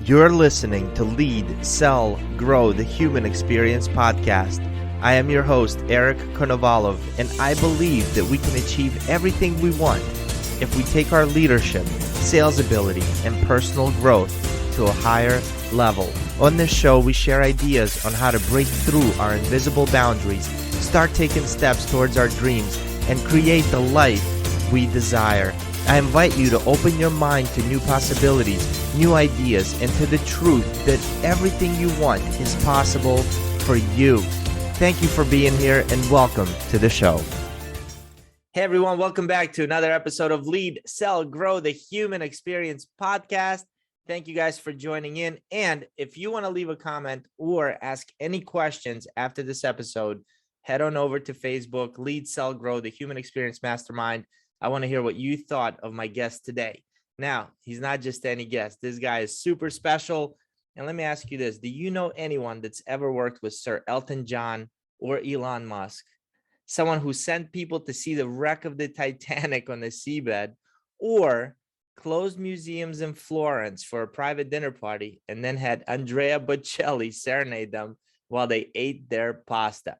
You're listening to Lead, Sell, Grow the Human Experience podcast. I am your host, Eric Konovalov, and I believe that we can achieve everything we want if we take our leadership, sales ability, and personal growth to a higher level. On this show, we share ideas on how to break through our invisible boundaries, start taking steps towards our dreams, and create the life we desire. I invite you to open your mind to new possibilities, new ideas, and to the truth that everything you want is possible for you. Thank you for being here and welcome to the show. Hey everyone, welcome back to another episode of Lead, Sell, Grow the Human Experience podcast. Thank you guys for joining in. And if you want to leave a comment or ask any questions after this episode, head on over to Facebook, Lead, Sell, Grow the Human Experience Mastermind. I want to hear what you thought of my guest today. Now, he's not just any guest. This guy is super special. And let me ask you this. Do you know anyone that's ever worked with Sir Elton John or Elon Musk? Someone who sent people to see the wreck of the Titanic on the seabed, or closed museums in Florence for a private dinner party and then had Andrea Bocelli serenade them while they ate their pasta.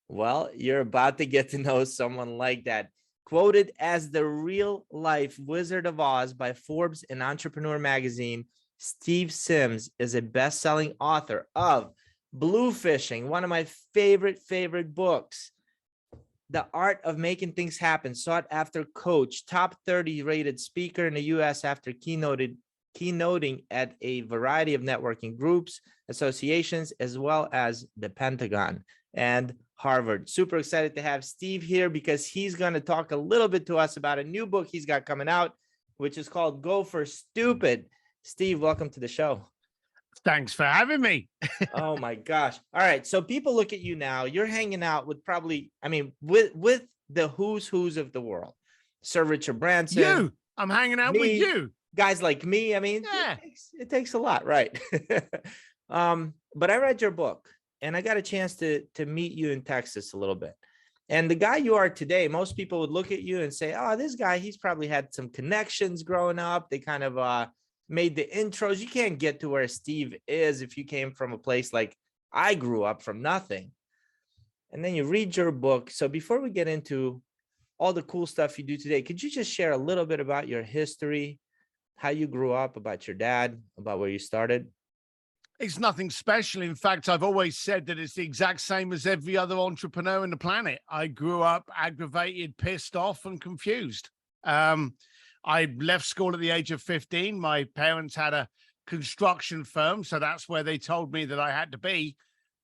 Well, you're about to get to know someone like that. Quoted as the real-life Wizard of Oz by Forbes and Entrepreneur magazine, Steve Sims is a best-selling author of BLUEFISHING, one of my favorite books. The Art of Making Things Happen, sought-after coach, top 30 rated speaker in the U.S. after keynoting at a variety of networking groups, associations, as well as the Pentagon and Harvard. Super excited to have Steve here because he's going to talk a little bit to us about a new book he's got coming out, which is called Go for Stupid. Steve, welcome to the show. Thanks for having me. Oh my gosh. All right. So people look at you now, you're hanging out with with the who's of the world. Sir Richard Branson. I'm hanging out with you. Guys like me. Yeah. It takes a lot, right? But I read your book. And I got a chance to meet you in Texas a little bit. And the guy you are today, most people would look at you and say, oh, this guy, he's probably had some connections growing up. They kind of made the intros. You can't get to where Steve is if you came from a place like I grew up from nothing. And then you read your book. So before we get into all the cool stuff you do today, could you just share a little bit about your history, how you grew up, about your dad, about where you started? It's nothing special. In fact, I've always said that it's the exact same as every other entrepreneur on the planet. I grew up aggravated, pissed off, and confused. I left school at the age of 15. My parents had a construction firm, so that's where they told me that I had to be.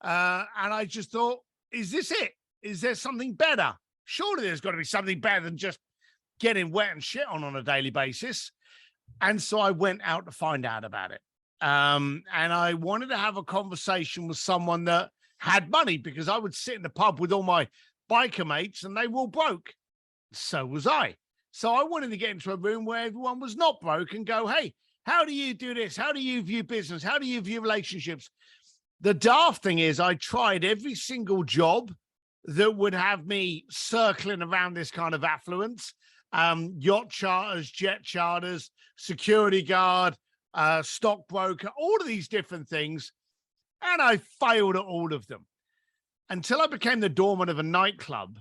And I just thought, is this it? Is there something better? Surely there's got to be something better than just getting wet and shit on a daily basis. And so I went out to find out about it. And I wanted to have a conversation with someone that had money, because I would sit in the pub with all my biker mates and they were all broke. So was I. So I wanted to get into a room where everyone was not broke and go, hey, how do you do this? How do you view business? How do you view relationships? The daft thing is I tried every single job that would have me circling around this kind of affluence, yacht charters, jet charters, security guard, stockbroker, all of these different things. And I failed at all of them until I became the doorman of a nightclub.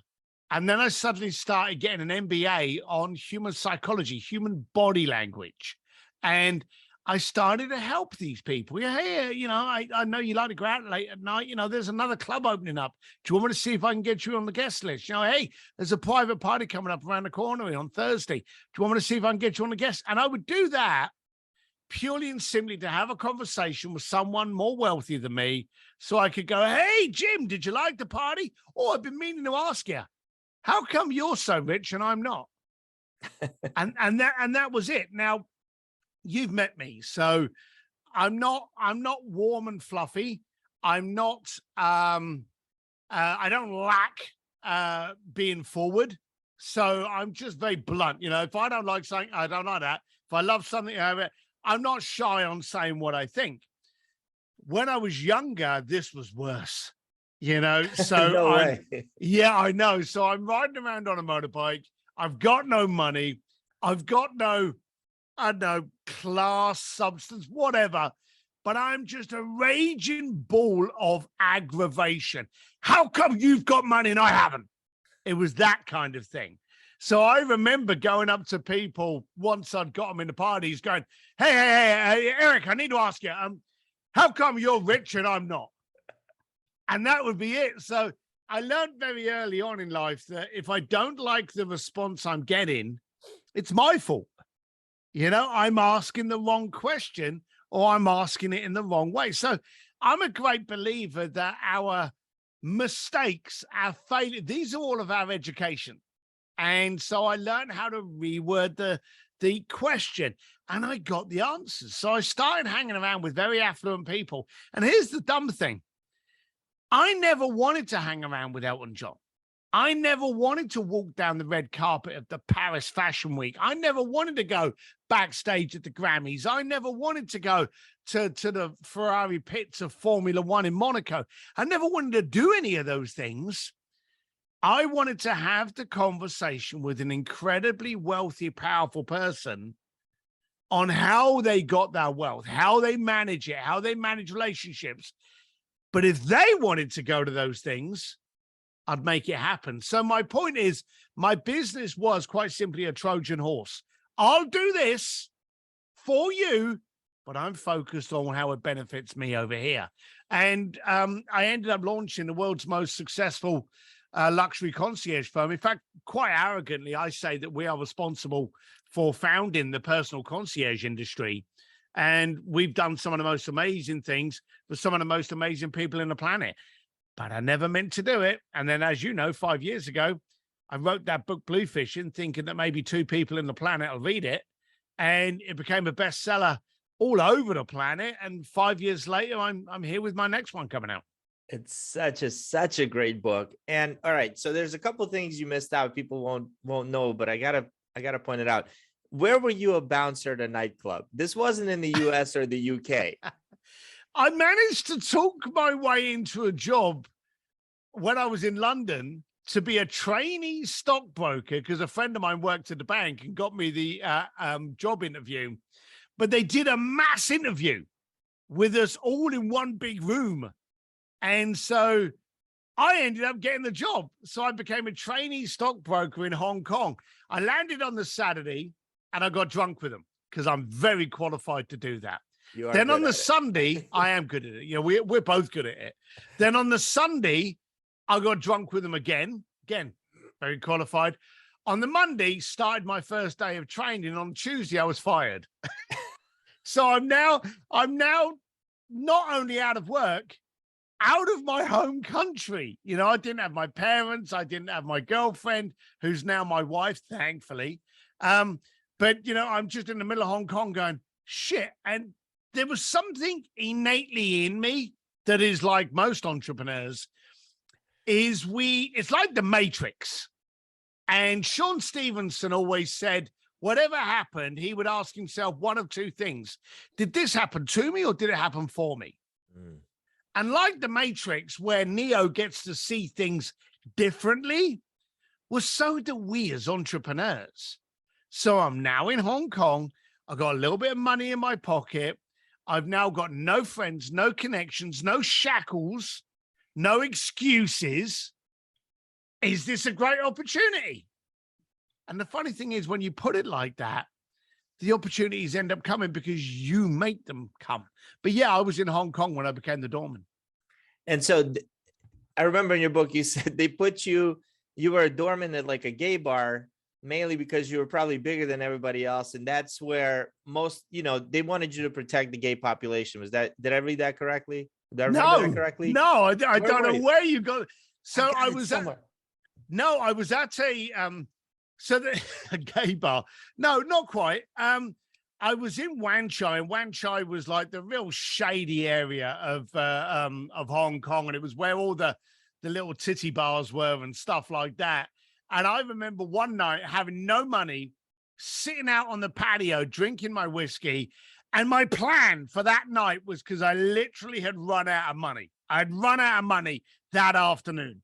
And then I suddenly started getting an MBA on human psychology, human body language. And I started to help these people. Yeah, hey, I know you like to go out late at night. There's another club opening up. Do you want me to see if I can get you on the guest list? Hey, there's a private party coming up around the corner on Thursday. Do you want me to see if I can get you on the guest? And I would do that purely and simply to have a conversation with someone more wealthy than me, so I could go, hey, Jim, did you like the party? Oh, I've been meaning to ask you, how come you're so rich and I'm not? and that was it. Now, you've met me, so I'm not warm and fluffy. I'm not, I don't lack being forward. So I'm just very blunt. If I don't like something, I don't like that. If I love something, I'm not shy on saying what I think. When I was younger, this was worse, so No way. Yeah, I know. So I'm riding around on a motorbike. I've got no money. I've got no, I don't know, class, substance, whatever. but I'm just a raging ball of aggravation. How come you've got money and I haven't? It was that kind of thing. So I remember going up to people once I'd got them in the parties going, hey, Eric, I need to ask you, how come you're rich and I'm not? And that would be it. So I learned very early on in life that if I don't like the response I'm getting, it's my fault. You know, I'm asking the wrong question or I'm asking it in the wrong way. So I'm a great believer that our mistakes, our failure, these are all of our education. And so I learned how to reword the question and I got the answers. So I started hanging around with very affluent people. And here's the dumb thing. I never wanted to hang around with Elton John. I never wanted to walk down the red carpet of the Paris Fashion Week. I never wanted to go backstage at the Grammys. I never wanted to go to the Ferrari pits of Formula One in Monaco. I never wanted to do any of those things. I wanted to have the conversation with an incredibly wealthy, powerful person on how they got their wealth, how they manage it, how they manage relationships. But if they wanted to go to those things, I'd make it happen. So my point is, my business was quite simply a Trojan horse. I'll do this for you, but I'm focused on how it benefits me over here. And I ended up launching the world's most successful luxury concierge firm. In fact, quite arrogantly, I say that we are responsible for founding the personal concierge industry. And we've done some of the most amazing things for some of the most amazing people in the planet. But I never meant to do it. And then, as you know, 5 years ago, I wrote that book, BLUEFISHING, thinking that maybe 2 people in the planet will read it. And it became a bestseller all over the planet. And 5 years later, I'm here with my next one coming out. It's such a great book. And all right, so there's a couple of things you missed out. People won't know, but I gotta point it out. Where were you a bouncer at a nightclub? This wasn't in the US or the UK. I managed to talk my way into a job when I was in London to be a trainee stockbroker because a friend of mine worked at the bank and got me the job interview. But they did a mass interview with us all in one big room. And so I ended up getting the job. So I became a trainee stockbroker in Hong Kong. I landed on the Saturday and I got drunk with them because I'm very qualified to do that. Then on the Sunday, I am good at it. You know, we're both good at it. Then on the Sunday, I got drunk with them again, very qualified. On the Monday, started my first day of training. On Tuesday, I was fired. So I'm now not only out of work, out of my home country. You know, I didn't have my parents. I didn't have my girlfriend, who's now my wife, thankfully. But, you know, I'm just in the middle of Hong Kong going, shit. And there was something innately in me that is like most entrepreneurs, it's like the Matrix. And Sean Stevenson always said, whatever happened, he would ask himself one of two things. Did this happen to me or did it happen for me? Mm. And like the Matrix, where Neo gets to see things differently, well, so do we as entrepreneurs. So I'm now in Hong Kong. I've got a little bit of money in my pocket. I've now got no friends, no connections, no shackles, no excuses. Is this a great opportunity? And the funny thing is, when you put it like that, the opportunities end up coming because you make them come. But yeah, I was in Hong Kong when I became the doorman. And so I remember in your book, you said they put you were a doorman at like a gay bar, mainly because you were probably bigger than everybody else. And that's where most, you know, they wanted you to protect the gay population. Did I read that correctly? Did I remember that correctly? No, I don't know where you got. So I was somewhere. I was at a gay bar. No, not quite. I was in Wan Chai, and Wan Chai was like the real shady area of Hong Kong, and it was where all the little titty bars were and stuff like that. And I remember one night having no money, sitting out on the patio, drinking my whiskey. And my plan for that night was because I literally had run out of money. I'd run out of money that afternoon.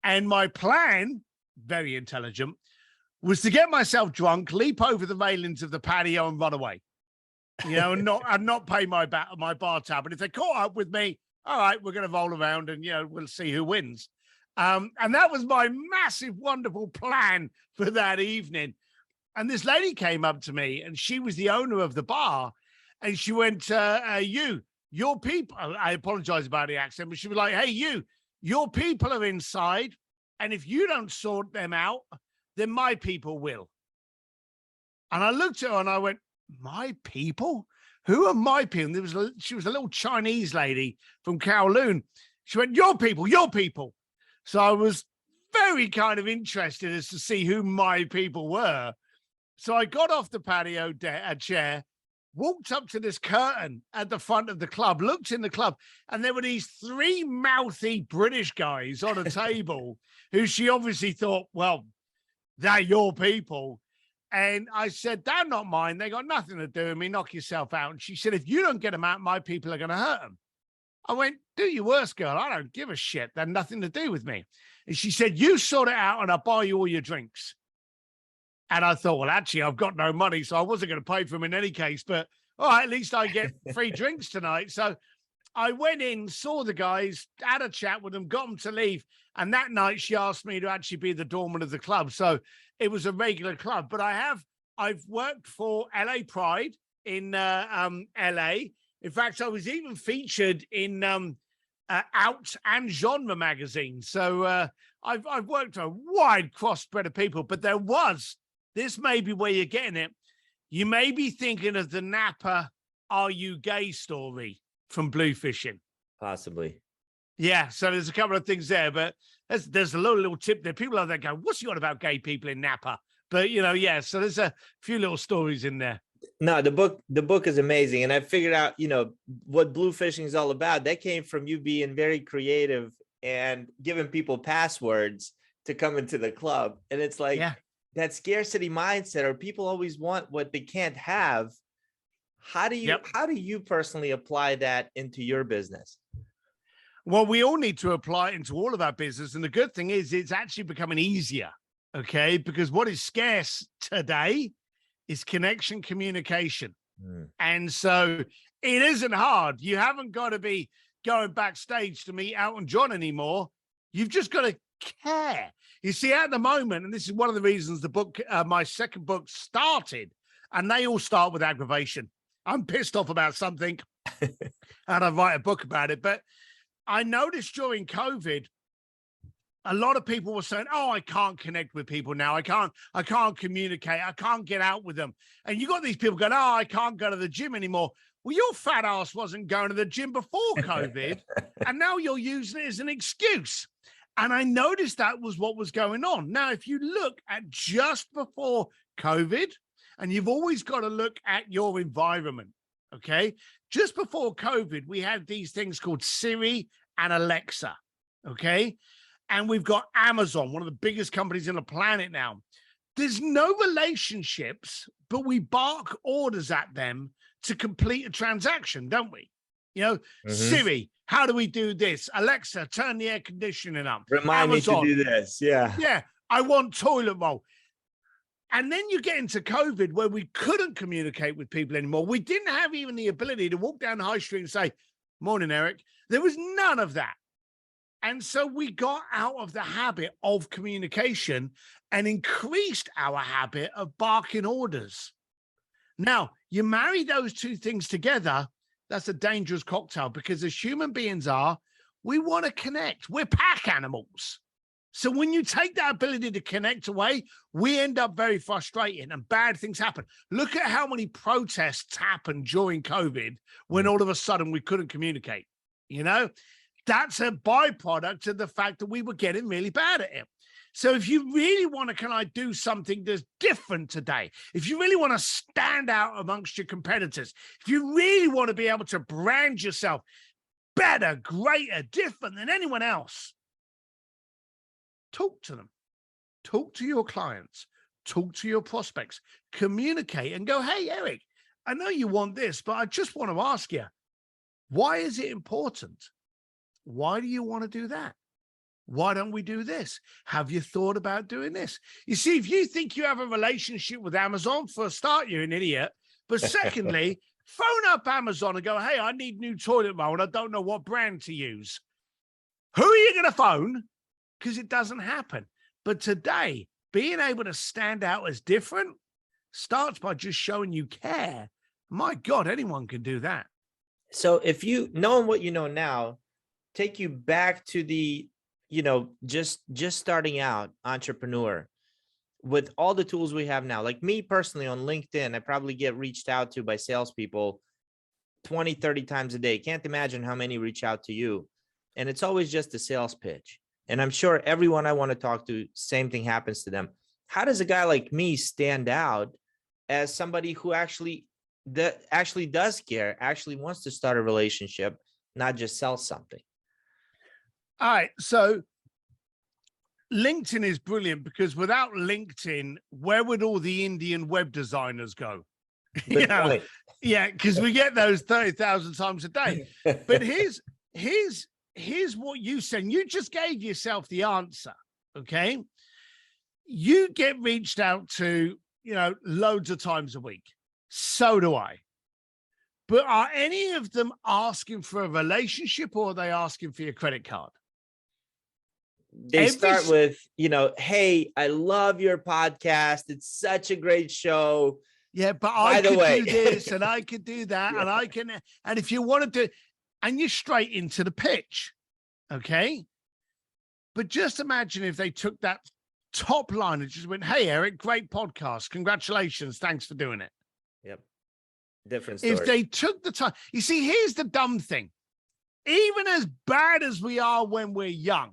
And my plan, very intelligent, was to get myself drunk, leap over the railings of the patio and run away. and not pay my bar tab. And if they caught up with me, all right, we're going to roll around and, we'll see who wins. And that was my massive, wonderful plan for that evening. And this lady came up to me, and she was the owner of the bar. And she went, your people, I apologize about the accent, but she was like, hey, your people are inside. And if you don't sort them out, then my people will. And I looked at her and I went, my people? Who are my people? And she was a little Chinese lady from Kowloon. She went, your people, your people. So I was very kind of interested as to see who my people were. So I got off the patio chair, walked up to this curtain at the front of the club, looked in the club, and there were these three mouthy British guys on a table who she obviously thought, well, they're your people. And I said, they're not mine. They got nothing to do with me. Knock yourself out. And she said, if you don't get them out, my people are going to hurt them. I went, do your worst, girl. I don't give a shit. They're nothing to do with me. And she said, you sort it out and I'll buy you all your drinks. And I thought, well, actually, I've got no money, so I wasn't going to pay for them in any case. But all right, at least I get free drinks tonight. So I went in, saw the guys, had a chat with them, got them to leave. And that night she asked me to actually be the doorman of the club. So it was a regular club. But I've worked for LA Pride in LA. In fact, I was even featured in Out and Genre magazine. So I've worked a wide cross spread of people, but this may be where you're getting it. You may be thinking of the Napa Are You Gay story from Bluefishing. Possibly. Yeah, so there's a couple of things there, but there's a little tip there. People out there go, what's he on about gay people in Napa? But, so there's a few little stories in there. No, the book is amazing. And I figured out, what Bluefishing is all about. That came from you being very creative and giving people passwords to come into the club. And it's like that scarcity mindset, or people always want what they can't have. How do you personally apply that into your business? Well, we all need to apply it into all of our business. And the good thing is it's actually becoming easier. Okay. Because what is scarce today is connection, communication. And so it isn't hard. You haven't got to be going backstage to meet Elton John anymore. You've just got to care. You see, at the moment, and this is one of the reasons the book, my second book started, and they all start with aggravation. I'm pissed off about something and I write a book about it. But I noticed during COVID, a lot of people were saying, oh, I can't connect with people now. I can't communicate. I can't get out with them. And you got these people going, oh, I can't go to the gym anymore. Well, your fat ass wasn't going to the gym before COVID. And now you're using it as an excuse. And I noticed that was what was going on. Now, if you look at just before COVID, and you've always got to look at your environment, okay? Just before COVID, we had these things called Siri and Alexa, okay? And we've got Amazon, one of the biggest companies on the planet now. There's no relationships, but we bark orders at them to complete a transaction, don't we? Siri, how do we do this? Alexa, turn the air conditioning up. Remind Amazon, me to do this. Yeah. Yeah. I want toilet roll. And then you get into COVID where we couldn't communicate with people anymore. We didn't have even the ability to walk down the high street and say, morning, Eric. There was none of that. And so we got out of the habit of communication and increased our habit of barking orders. Now, you marry those two things together, that's a dangerous cocktail, because as human beings are, we want to connect. We're pack animals. So when you take that ability to connect away, we end up very frustrated and bad things happen. Look at how many protests happened during COVID when all of a sudden we couldn't communicate. That's a byproduct of the fact that we were getting really bad at it. So if you really want to, do something that's different today, if you really want to stand out amongst your competitors, if you really want to be able to brand yourself better, greater, different than anyone else, talk to them, talk to your clients, talk to your prospects, communicate and go, hey, Eric, I know you want this, but I just want to ask you, why is it important? Why do you want to do that? Why don't we do this? Have you thought about doing this? You see, if you think you have a relationship with Amazon, for a start, you're an idiot. But secondly, Phone up Amazon and go, hey, I need new toilet roll and I don't know what brand to use. Who are you going to phone? Because it doesn't happen. But today, being able to stand out as different starts by just showing you care. My God, anyone can do that. So if you, knowing what you know now, take you back to the, just starting out entrepreneur with all the tools we have now. Like me personally on LinkedIn, I probably get reached out to by salespeople 20, 30 times a day. Can't imagine how many reach out to you. And it's always just a sales pitch. And I'm sure everyone I want to talk to, same thing happens to them. How does a guy like me stand out as somebody who actually does care, actually wants to start a relationship, not just sell something? All right. So LinkedIn is brilliant because without LinkedIn, where would all the Indian web designers go? Point. Yeah, because we get those 30,000 times a day. But here's what you said. You just gave yourself the answer. Okay. You get reached out to, loads of times a week. So do I. But are any of them asking for a relationship or are they asking for your credit card? They start with, hey, I love your podcast. It's such a great show. Yeah, but I could do this and I could do that. And I can, and if you wanted to, and you're straight into the pitch. Okay. But just imagine if they took that top line and just went, hey, Eric, great podcast. Congratulations. Thanks for doing it. Yep. Different story. If they took the time, you see, here's the dumb thing. Even as bad as we are when we're young,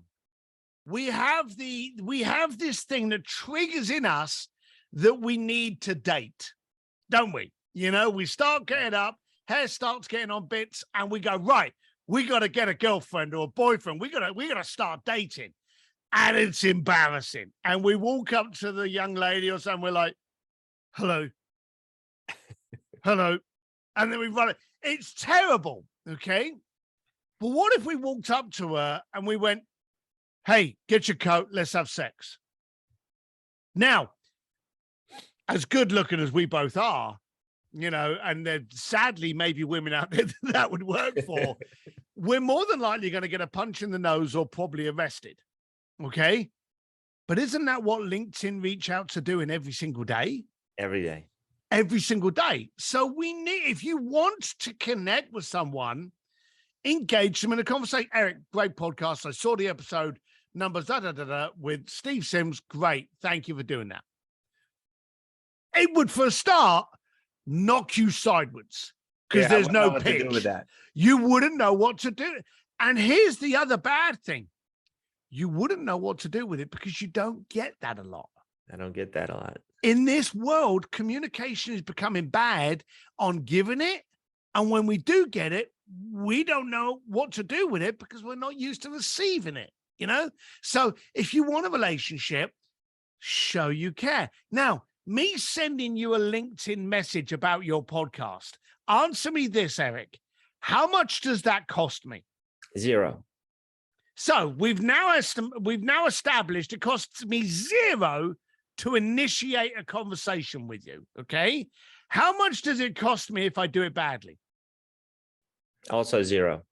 we have this thing that triggers in us that we need to date, don't we? We start getting up, hair starts getting on bits, and we go, right, we got to get a girlfriend or a boyfriend. We got to start dating. And it's embarrassing. And we walk up to the young lady or something, we're like, hello. Hello. And then we run it. It's terrible. Okay. But what if we walked up to her and we went, hey, get your coat, let's have sex. Now, as good looking as we both are, and there's sadly maybe women out there that would work for, we're more than likely going to get a punch in the nose or probably arrested. Okay. But isn't that what LinkedIn reach out to doing every single day? Every day. Every single day. So if you want to connect with someone, engage them in a conversation. Eric, great podcast. I saw the episode numbers with Steve Sims. Great. Thank you for doing that. It would, for a start, knock you sideways because there's no pitch. With that. You wouldn't know what to do. And here's the other bad thing. You wouldn't know what to do with it because you don't get that a lot. I don't get that a lot. In this world, communication is becoming bad on giving it. And when we do get it, we don't know what to do with it because we're not used to receiving it, So if you want a relationship, show you care. Now, me sending you a LinkedIn message about your podcast, answer me this, Eric. How much does that cost me? 0. So we've now established it costs me 0 to initiate a conversation with you. Okay. How much does it cost me if I do it badly? Also 0.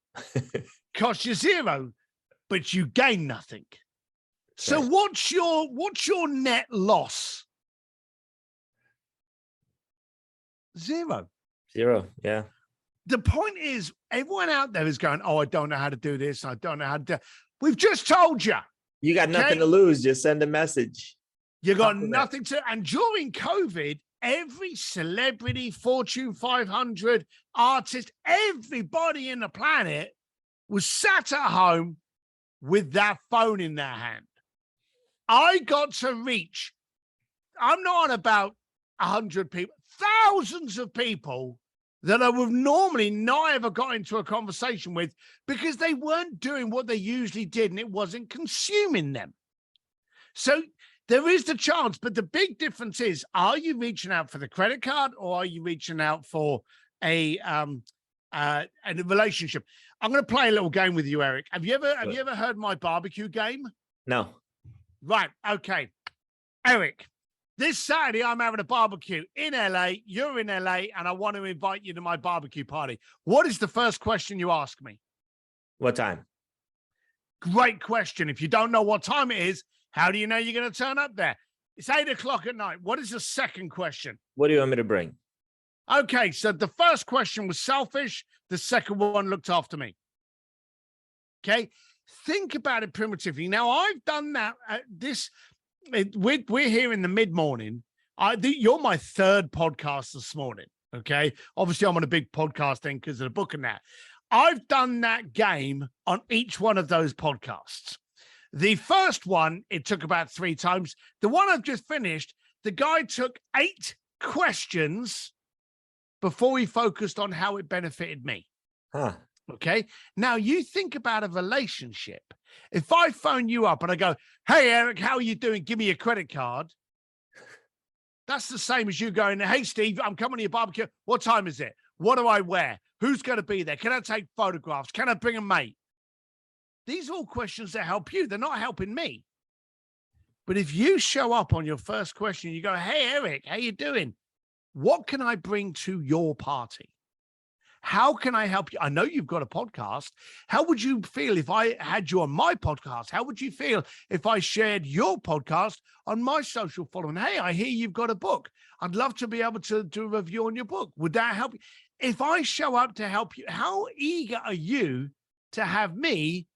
Cost you 0, but you gain nothing. So right. what's your net loss? 0. 0. Yeah. The point is, everyone out there is going, oh, I don't know how to do this. I don't know how to do. We've just told you. You got nothing to lose. Just send a message. You got nothing to. And during COVID, every celebrity, Fortune 500 artist, everybody in the planet was sat at home with that phone in their hand. I got to reach, I'm not on about 100 people, thousands of people that I would normally not ever got into a conversation with because they weren't doing what they usually did and it wasn't consuming them. So there is the chance, but the big difference is, are you reaching out for the credit card or are you reaching out for a relationship? I'm going to play a little game with you, Eric. Have you ever heard my barbecue game? No. Right. Okay. Eric, This Saturday, I'm having a barbecue in LA. You're in LA, and I want to invite you to my barbecue party. What is the first question you ask me? What time? Great question. If you don't know what time it is, how do you know you're going to turn up there? It's 8 o'clock at night. What is the second question? What do you want me to bring? Okay, so the first question was selfish. The second one looked after me. Okay, think about it primitively. Now, I've done that. We're here in the mid-morning. You're my third podcast this morning. Okay, obviously I'm on a big podcast then because of the book and that. I've done that game on each one of those podcasts. The first one, it took about 3 times. The one I've just finished, the guy took 8 questions before he focused on how it benefited me. Huh. Okay. Now you think about a relationship. If I phone you up and I go, hey, Eric, how are you doing? Give me a credit card. That's the same as you going, hey, Steve, I'm coming to your barbecue. What time is it? What do I wear? Who's going to be there? Can I take photographs? Can I bring a mate? These are all questions that help you. They're not helping me. But if you show up on your first question, you go, hey, Eric, how you doing? What can I bring to your party? How can I help you? I know you've got a podcast. How would you feel if I had you on my podcast? How would you feel if I shared your podcast on my social following? Hey, I hear you've got a book. I'd love to be able to do a review on your book. Would that help you? If I show up to help you, how eager are you to have me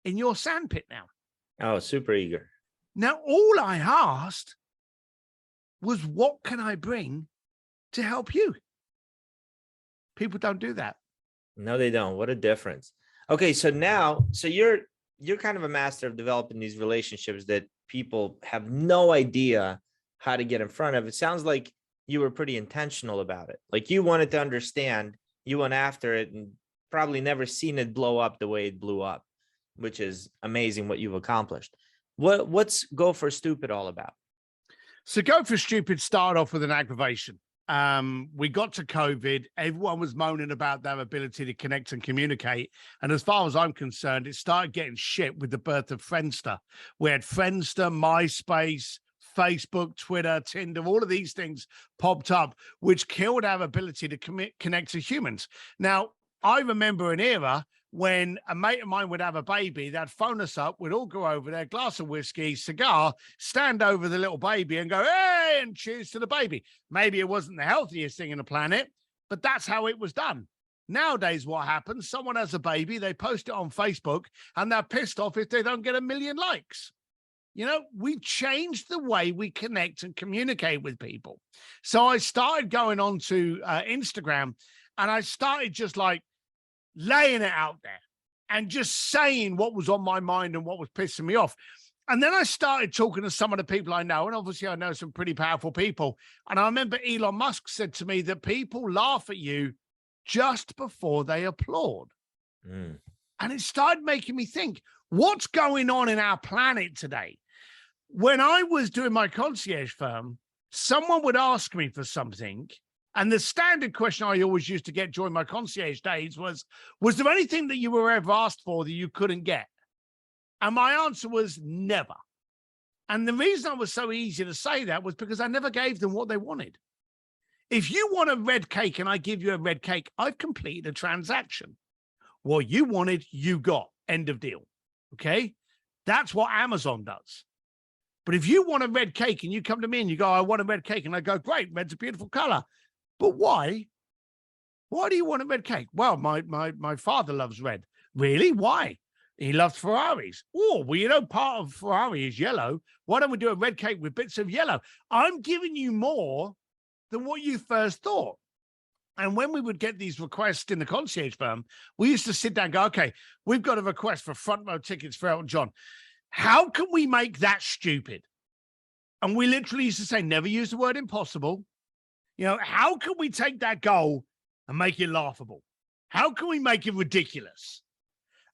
in your sandpit now? Oh, super eager. Now, all I asked was, what can I bring to help you? People don't do that. No, they don't. What a difference. Okay, so now, you're kind of a master of developing these relationships that people have no idea how to get in front of. It sounds like you were pretty intentional about it. Like you wanted to understand, you went after it, and probably never seen it blow up the way it blew up, which is amazing what you've accomplished. What's Go for Stupid all about? So Go for Stupid started off with an aggravation. We got to COVID. Everyone was moaning about their ability to connect and communicate. And as far as I'm concerned, it started getting shit with the birth of Friendster. We had Friendster, MySpace, Facebook, Twitter, Tinder, all of these things popped up, which killed our ability to connect to humans. Now, I remember an era when a mate of mine would have a baby, they'd phone us up, we'd all go over there, glass of whiskey, cigar, stand over the little baby and go, hey, and cheers to the baby. Maybe it wasn't the healthiest thing on the planet, but that's how it was done. Nowadays, what happens? Someone has a baby, they post it on Facebook, and they're pissed off if they don't get 1 million likes. You know, we've changed the way we connect and communicate with people. So I started going on to Instagram, and I started just like laying it out there and just saying what was on my mind and what was pissing me off. And then I started talking to some of the people I know, and obviously I know some pretty powerful people. And I remember Elon Musk said to me that people laugh at you just before they applaud. And it started making me think, what's going on in our planet today? When I was doing my concierge firm, someone would ask me for something, and the standard question I always used to get during my concierge days was there anything that you were ever asked for that you couldn't get? And my answer was never. And the reason I was so easy to say that was because I never gave them what they wanted. If you want a red cake and I give you a red cake, I've completed a transaction. What you wanted, you got. End of deal. Okay? That's what Amazon does. But if you want a red cake and you come to me and you go, I want a red cake, and I go, great, red's a beautiful color. But why? Why do you want a red cake? Well, my father loves red. Really? Why? He loves Ferraris. Oh, well, you know, part of Ferrari is yellow. Why don't we do a red cake with bits of yellow? I'm giving you more than what you first thought. And when we would get these requests in the concierge firm, we used to sit down and go, okay, we've got a request for front row tickets for Elton John. How can we make that stupid? And we literally used to say, never use the word impossible. You know, how can we take that goal and make it laughable? How can we make it ridiculous?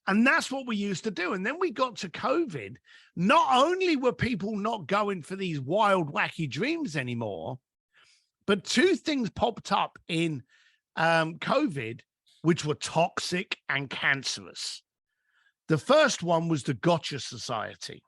And that's what we used to do. And then we got to COVID. Not only were people not going for these wild, wacky dreams anymore, but 2 things popped up in COVID, which were toxic and cancerous. The first one was the gotcha society.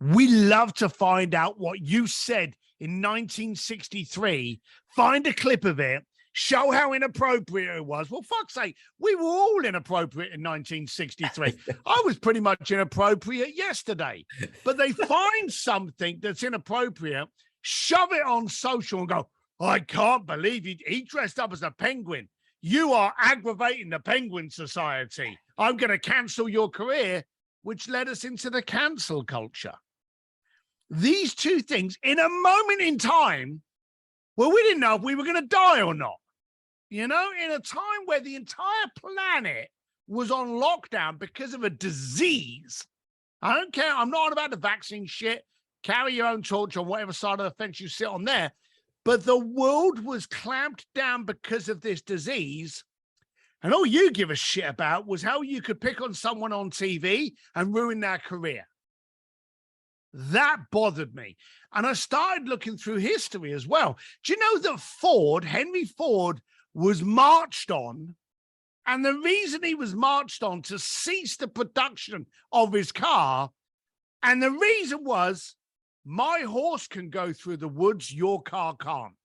We love to find out what you said in 1963, find a clip of it, show how inappropriate it was. Well, fuck's sake, we were all inappropriate in 1963. I was pretty much inappropriate yesterday. But they find something that's inappropriate, shove it on social and go, I can't believe he dressed up as a penguin. You are aggravating the Penguin Society. I'm going to cancel your career, which led us into the cancel culture. These two things in a moment in time where we didn't know if we were going to die or not. You know, in a time where the entire planet was on lockdown because of a disease. I don't care. I'm not on about the vaccine shit. Carry your own torch on whatever side of the fence you sit on there. But the world was clamped down because of this disease. And all you give a shit about was how you could pick on someone on TV and ruin their career. That bothered me. And I started looking through history as well. Do you know that Henry Ford, was marched on? And the reason he was marched on to cease the production of his car, and the reason was, my horse can go through the woods, your car can't.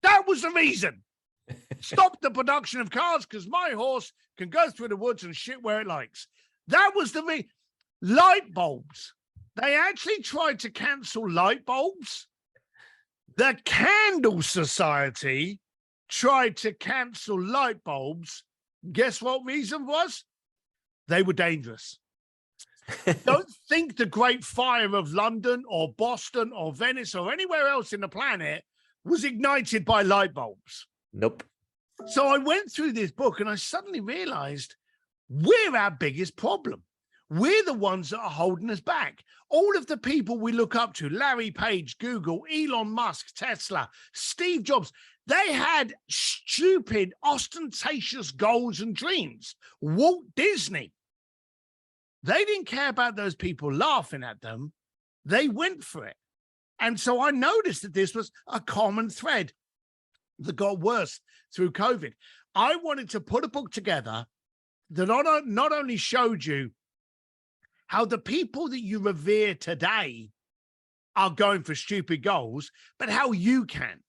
That was the reason. Stop the production of cars because my horse can go through the woods and shit where it likes. That was the reason. Light bulbs. They actually tried to cancel light bulbs. The Candle Society tried to cancel light bulbs. Guess what reason was? They were dangerous. Don't think the Great Fire of London or Boston or Venice or anywhere else in the planet was ignited by light bulbs. Nope. So I went through this book and I suddenly realized we're our biggest problem. We're the ones that are holding us back. All of the people we look up to, Larry Page, Google, Elon Musk, Tesla, Steve Jobs, they had stupid, ostentatious goals and dreams. Walt Disney, they didn't care about those people laughing at them. They went for it. And so I noticed that this was a common thread that got worse through COVID. I wanted to put a book together that not only showed you how the people that you revere today are going for stupid goals, but how you can,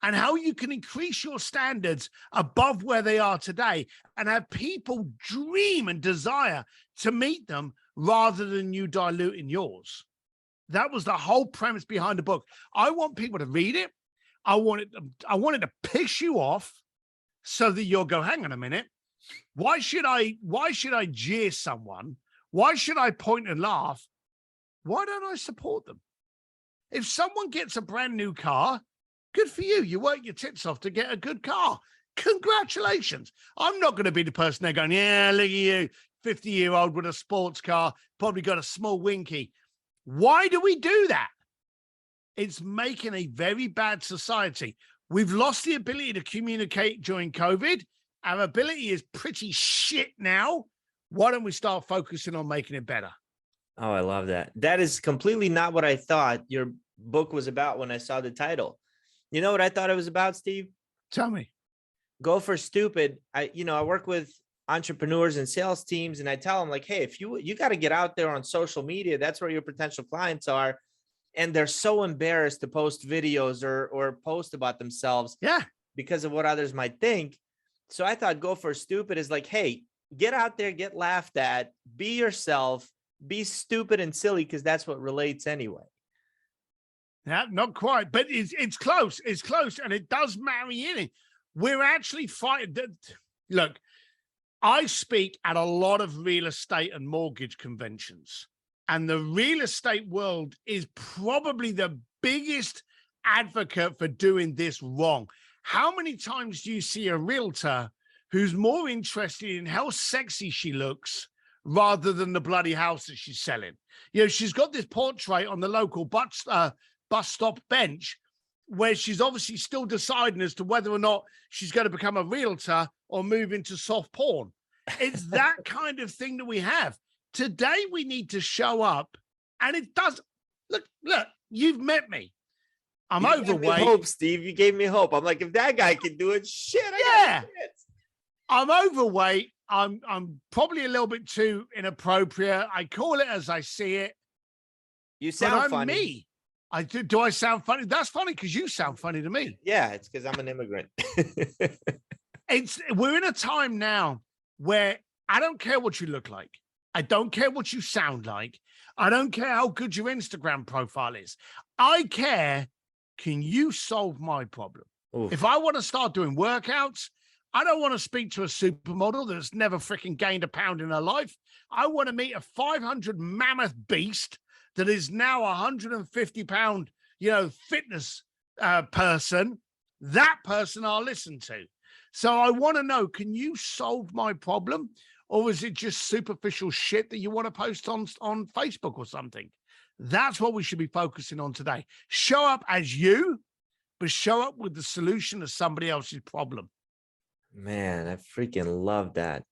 and how you can increase your standards above where they are today and have people dream and desire to meet them rather than you diluting yours. That was the whole premise behind the book. I want people to read it. I wanted to piss you off so that you'll go, hang on a minute. Why should I jeer someone? Why should I point and laugh? Why don't I support them? If someone gets a brand new car, good for you. You work your tits off to get a good car. Congratulations. I'm not going to be the person there going, yeah, look at you, 50-year-old with a sports car, probably got a small winky. Why do we do that? It's making a very bad society. We've lost the ability to communicate during COVID. Our ability is pretty shit now. Why don't we start focusing on making it better? Oh, I love that. That is completely not what I thought your book was about when I saw the title. You know what I thought it was about, Steve? Tell me. Go for stupid. I work with entrepreneurs and sales teams, and I tell them, like, hey, if you got to get out there on social media, that's where your potential clients are. And they're so embarrassed to post videos or post about themselves because of what others might think. So I thought go for stupid is like, hey, get out there, get laughed at, be yourself, be stupid and silly, because that's what relates anyway. Yeah, not quite, but it's close. It's close, and it does marry in. We're actually fighting. Look, I speak at a lot of real estate and mortgage conventions, and the real estate world is probably the biggest advocate for doing this wrong. How many times do you see a realtor who's more interested in how sexy she looks rather than the bloody house that she's selling? You know, she's got this portrait on the local bus stop bench where she's obviously still deciding as to whether or not she's going to become a realtor or move into soft porn. It's that kind of thing that we have. Today, we need to show up, and it does. Look, you've met me. I'm overweight. You gave me hope, Steve. You gave me hope. I'm like, if that guy can do it, shit, I'm overweight. I'm probably a little bit too inappropriate. I call it as I see it. You sound funny. Me. I do. Do I sound funny? That's funny because you sound funny to me. Yeah, it's because I'm an immigrant. We're in a time now where I don't care what you look like. I don't care what you sound like. I don't care how good your Instagram profile is. I care, can you solve my problem? Oof. If I want to start doing workouts, I don't want to speak to a supermodel that's never freaking gained a pound in her life. I want to meet a 500 mammoth beast that is now a 150-pound, fitness person. That person I'll listen to. So I want to know, can you solve my problem? Or is it just superficial shit that you want to post on Facebook or something? That's what we should be focusing on today. Show up as you, but show up with the solution to somebody else's problem. Man, I freaking love that.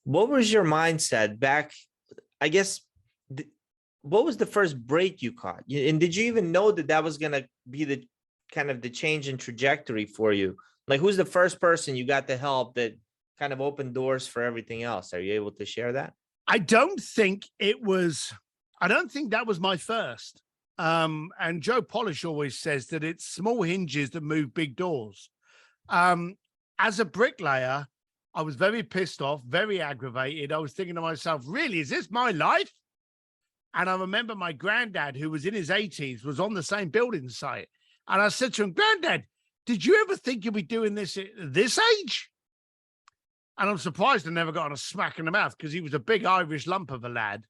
What was your mindset back? I guess, what was the first break you caught? And did you even know that was going to be the kind of the change in trajectory for you? Like, who's the first person you got to help that kind of opened doors for everything else? Are you able to share that? I don't think that was my first. And Joe Polish always says that it's small hinges that move big doors. As a bricklayer, I was very pissed off, very aggravated. I was thinking to myself, really, is this my life? And I remember my granddad, who was in his 80s, was on the same building site. And I said to him, Granddad, did you ever think you'd be doing this at this age? And I'm surprised I never got on a smack in the mouth because he was a big Irish lump of a lad.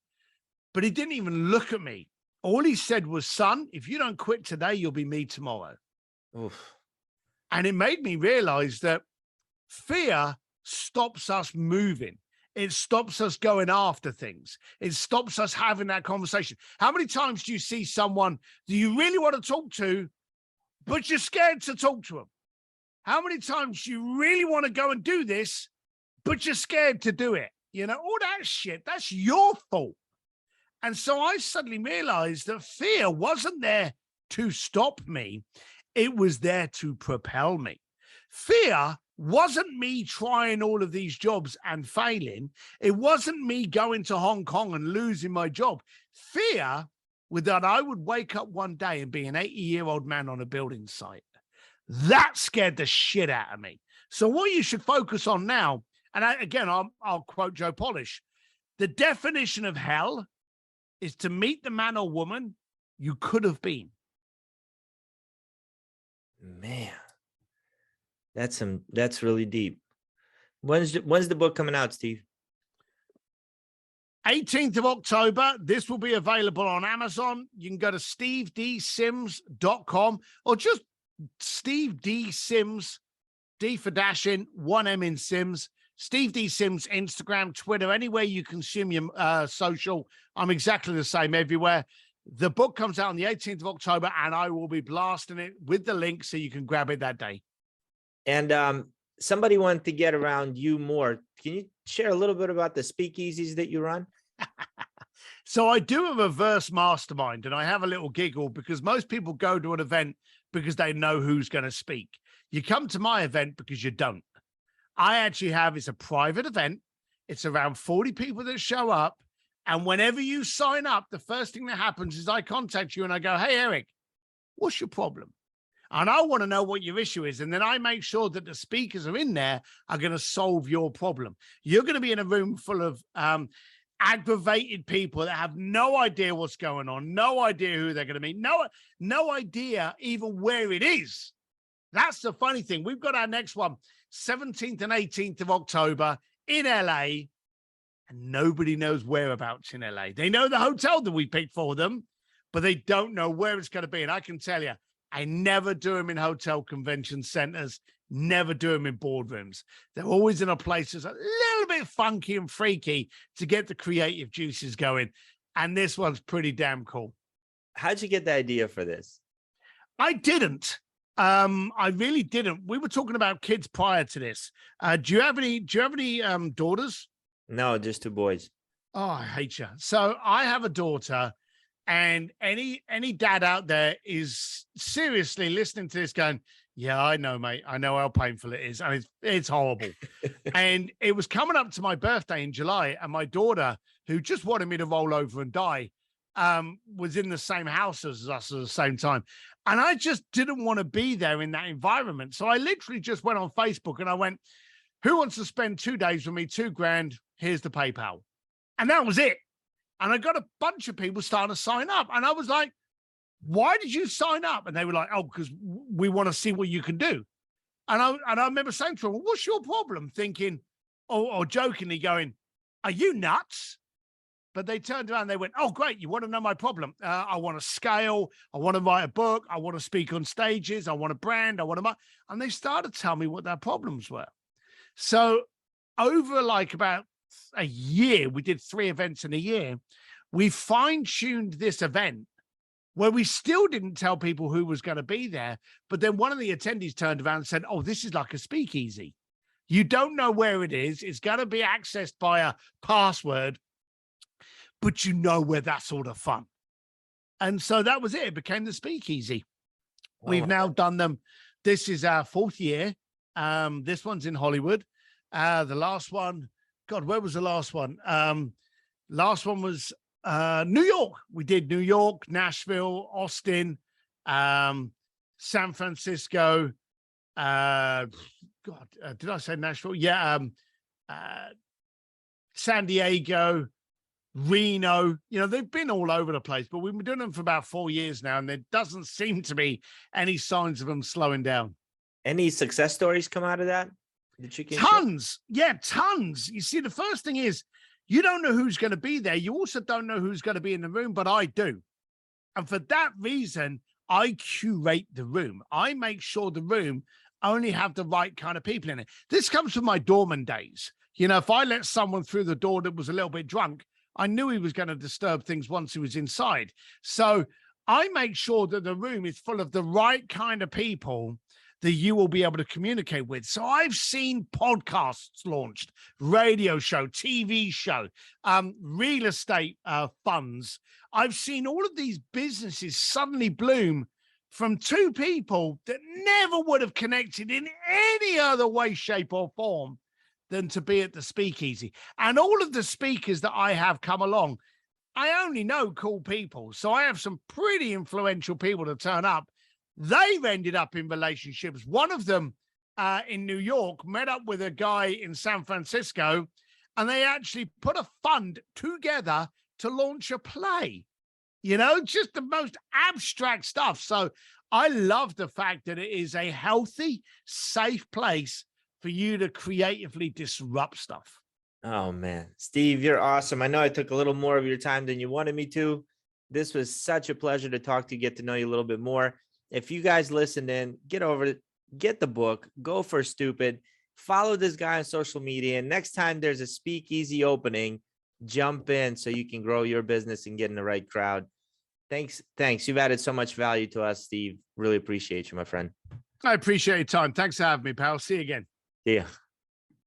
But he didn't even look at me. All he said was, son, if you don't quit today, you'll be me tomorrow. Oof. And it made me realize that fear stops us moving. It stops us going after things. It stops us having that conversation. How many times do you see someone that you really want to talk to, but you're scared to talk to them? How many times do you really want to go and do this, but you're scared to do it? All that shit, that's your fault. And so I suddenly realized that fear wasn't there to stop me. It was there to propel me. Fear wasn't me trying all of these jobs and failing. It wasn't me going to Hong Kong and losing my job. Fear was that I would wake up one day and be an 80-year-old man on a building site. That scared the shit out of me. So what you should focus on now, and I'll quote Joe Polish, the definition of hell is to meet the man or woman you could have been. Man, that's really deep. When's the book coming out, Steve? 18th of October. This will be available on Amazon. You can go to stevedsims.com or just Steve D. Sims, D for dashing, 1M in Sims. Steve D. Sims, Instagram, Twitter, anywhere you consume your social. I'm exactly the same everywhere. The book comes out on the 18th of October, and I will be blasting it with the link so you can grab it that day. And somebody wanted to get around you more. Can you share a little bit about the speakeasies that you run? So I do a reverse mastermind, and I have a little giggle because most people go to an event because they know who's going to speak. You come to my event because you don't. I actually it's a private event. It's around 40 people that show up. And whenever you sign up, the first thing that happens is I contact you and I go, hey, Eric, what's your problem? And I want to know what your issue is. And then I make sure that the speakers are in there are going to solve your problem. You're going to be in a room full of aggravated people that have no idea what's going on, no idea who they're going to meet, no idea even where it is. That's the funny thing. We've got our next one, 17th and 18th of October in LA. And nobody knows whereabouts in LA. They know the hotel that we picked for them, but they don't know where it's going to be. And I can tell you, I never do them in hotel convention centers, never do them in boardrooms. They're always in a place that's a little bit funky and freaky to get the creative juices going. And this one's pretty damn cool. How'd you get the idea for this? I didn't. I really didn't. We were talking about kids prior to this. Do you have any daughters? No, just two boys. Oh, I hate you. So I have a daughter, and any dad out there is seriously listening to this going, yeah, I know, mate. I know how painful it is. And it's horrible. And it was coming up to my birthday in July, and my daughter, who just wanted me to roll over and die, was in the same house as us at the same time. And I just didn't want to be there in that environment. So I literally just went on Facebook and I went, who wants to spend 2 days with me, $2,000? Here's the PayPal. And that was it. And I got a bunch of people starting to sign up. And I was like, why did you sign up? And they were like, oh, because we want to see what you can do. And I remember saying to them, well, what's your problem? Thinking, or jokingly going, are you nuts? But they turned around and they went, oh, great. You want to know my problem? I want to scale. I want to write a book. I want to speak on stages. I want a brand. I want to. And they started to tell me what their problems were. So over like about a year, we did 3 events in a year. We fine-tuned this event where we still didn't tell people who was going to be there. But then one of the attendees turned around and said, oh, this is like a speakeasy. You don't know where it is. It's going to be accessed by a password, but you know where that's all the fun. And so that was it. It became the speakeasy. Oh, we've now done them. This is our 4th year. This one's in Hollywood. The last one, God, where was the last one? Last one was New York. We did New York, Nashville, Austin, San Francisco. Did I say Nashville? Yeah. San Diego, Reno. You know, they've been all over the place, but we've been doing them for about 4 years now, and there doesn't seem to be any signs of them slowing down. Any success stories come out of that? Tons. Yeah, tons. You see, the first thing is you don't know who's going to be there. You also don't know who's going to be in the room, but I do. And for that reason, I curate the room. I make sure the room only have the right kind of people in it. This comes from my doorman days. You know, if I let someone through the door that was a little bit drunk, I knew he was going to disturb things once he was inside. So I make sure that the room is full of the right kind of people that you will be able to communicate with. So I've seen podcasts launched, radio show, TV show, real estate funds. I've seen all of these businesses suddenly bloom from 2 people that never would have connected in any other way, shape, or form than to be at the speakeasy. And all of the speakers that I have come along, I only know cool people. So I have some pretty influential people to turn up. They've ended up in relationships. One of them in New York met up with a guy in San Francisco, and they actually put a fund together to launch a play. You know, just the most abstract stuff. So I love the fact that it is a healthy, safe place for you to creatively disrupt stuff. Oh, man. Steve, you're awesome. I know I took a little more of your time than you wanted me to. This was such a pleasure to talk to you, get to know you a little bit more. If you guys listened in, get over it, get the book, Go for Stupid, follow this guy on social media. And next time there's a speakeasy opening, jump in so you can grow your business and get in the right crowd. Thanks. You've added so much value to us, Steve. Really appreciate you, my friend. I appreciate your time. Thanks for having me, pal. See you again. Yeah.